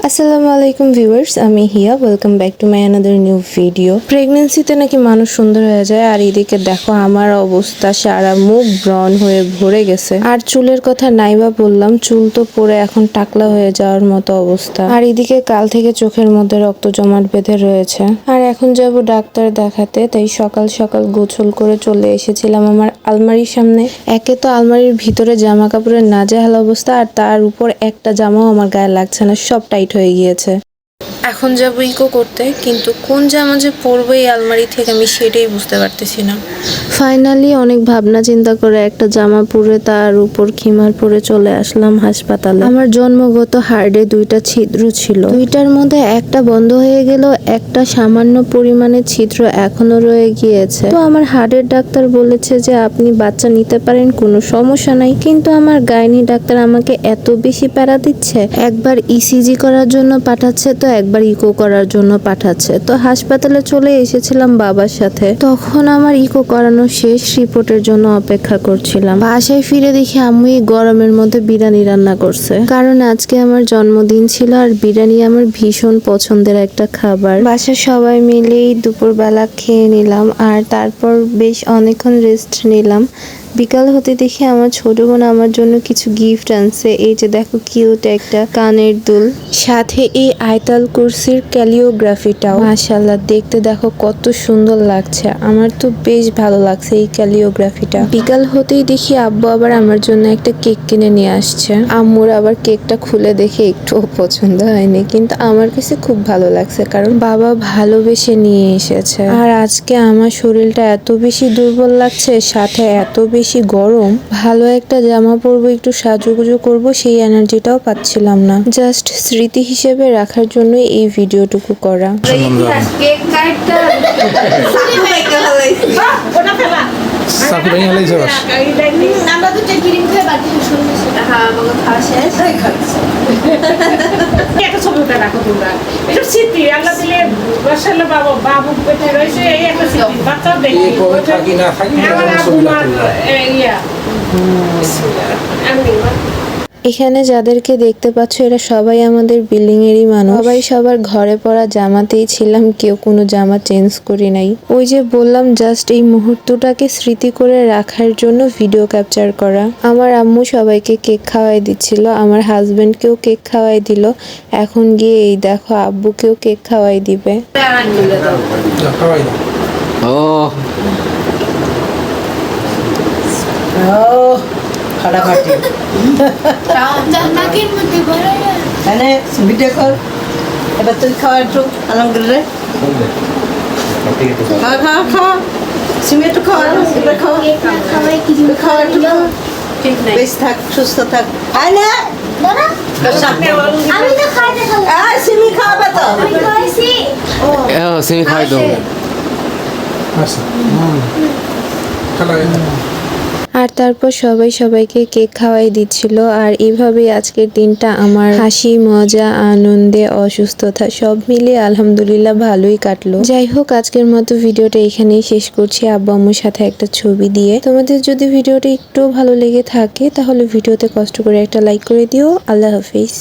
আসসালামু আলাইকুম ভিউয়ার্স, আমি Hiya. Welcome back to my another new video. প্রেগন্যান্সিতে নাকি মানুষ সুন্দর হয়ে যায়, আর এদিকে দেখো আমার অবস্থা, সারা মুখ ব্রণ হয়ে ভরে গেছে। আর চুলের কথা নাইবা বললাম, চুল তো পরে এখন টাকলা হয়ে যাওয়ার মতো অবস্থা। আর এদিকে কাল থেকে চোখের মধ্যে রক্ত জমাট বেঁধে রয়েছে। আর এখন যাব ডাক্তার দেখাতে, তাই সকাল সকাল গোসল করে চলে এসেছিলাম আমার আলমারির সামনে। একে তো আলমারির ভিতরে জামা কাপড়ের নাজেহাল অবস্থা, আর তার উপর একটা জামাও আমার গায়ে লাগছে না, সব টাইট হয়ে গিয়েছে। এখন যাবো ইকো করতে, কিন্তু কোন জামা যে পরবো এই আলমারি থেকে আমি সেটাই বুঝতে পারতেছি না। ফাইনালি অনেক ভাবনা চিন্তা করে একটা জামা পরে তার উপর খিমার পরে চলে আসলাম হাসপাতালে। আমার জন্মগত হার্টে দুইটা ছিদ্র ছিল, দুইটার মধ্যে একটা বন্ধ হয়ে গেল, একটা সামান্য পরিমাণে ছিদ্র এখনো রয়ে গিয়েছে। তো আমার হার্টের ডাক্তার বলেছে যে আপনি বাচ্চা নিতে পারেন, কোনো সমস্যা নাই। কিন্তু আমার গাইনি ডাক্তার আমাকে এত বেশি প্যারা দিচ্ছে, একবার ইসিজি করার জন্য পাঠাচ্ছে, তো একবার ইকো করার জন্য পাঠাচ্ছে। তো হাসপাতালে চলে এসেছিলাম বাবার সাথে। তখন আমার ইকো করানো শেষ, রিপোর্টের জন্য অপেক্ষা করছিলাম। বাসায় ফিরে দেখি আম্মু এই গরমের মধ্যে বিরিয়ানি রান্না করছে, কারণ আজকে আমার জন্মদিন ছিল আর বিরিয়ানি আমার ভীষণ পছন্দের একটা খাবার। বাসার সবাই মিলেই দুপুরবেলা খেয়ে নিলাম, আর তারপর বেশ অনেকক্ষণ রেস্ট নিলাম। বিকাল হতে দেখি আমার ছোট বোন আমার জন্য কিছু গিফট আনছে। এই যে দেখো, কিউট একটা কানের দুল, সাথে এই আয়তাল কুরসির ক্যালিওগ্রাফিটাও। মাশাআল্লাহ, দেখতে দেখো কত সুন্দর লাগছে। আমার তো বেশ ভালো লাগছে এই ক্যালিওগ্রাফিটা। বিকাল হতেই দেখি আব্বু আবার আমার জন্য একটা কেক কিনে নিয়ে আসছে। আম্মুর আবার কেকটা খুলে দেখে একটুও পছন্দ হয়নি, কিন্তু আমার কাছে খুব ভালো লাগছে, কারণ বাবা ভালোবেসে নিয়ে এসেছে। আর আজকে আমার শরীরটা এত বেশি দুর্বল লাগছে, সাথে এত বেশি গরম, ভালো একটা জামা পরবো, একটু সাজুগুজু করব, সেই এনার্জিটাও পাচ্ছিলাম না। জাস্ট স্মৃতি হিসেবে রাখার জন্য এই ভিডিওটুকু করা। এখানে যাদেরকে দেখতে পাচ্ছ এরা সবাই আমাদের বিল্ডিং এরই মানুষ। সবাই সবার ঘরে পরা জামাতেই ছিলাম, কেউ কোনো জামা চেঞ্জ করি নাই। ওই যে বললাম, জাস্ট এই মুহূর্তটাকে স্মৃতি করে রাখার জন্য ভিডিও ক্যাপচার করা। আমার আম্মু সবাইকে কেক খাওয়াই দিচ্ছিল, আমার হাজবেন্ডকেও কেক খাওয়াই দিল। এখন গিয়ে এই দেখো আব্বুকেও কেক খাওয়াই দিবে। ফাটাফাটি ভিডিও কর। এবার তুই খাওয়া একটু আলমগীর খাওয়া খাওয়া খাওয়া সিমি একটু খাওয়া, এবার খাওয়া খাওয়া একটু বেশ থাক, সুস্থ থাক। আয় না সিমি খাওয়াবে তো, সিমি খাওয়াই দেবো। আর তারপর সবাই সবাইকে কেক খাওয়াই দিচ্ছিল। আর এইভাবেই আজকের দিনটা আমার হাসি, মজা, আনন্দে, অসুস্থতা সব মিলিয়ে আলহামদুলিল্লাহ ভালোই কাটলো। যাই হোক, আজকের মতো ভিডিওটা এখানেই শেষ করছি, আব্বু আম্মুর সাথে একটা ছবি দিয়ে। তোমাদের যদি ভিডিওটা একটু ভালো লেগে থাকে তাহলে ভিডিওতে কষ্ট করে একটা লাইক করে দিও। আল্লাহ হাফিজ।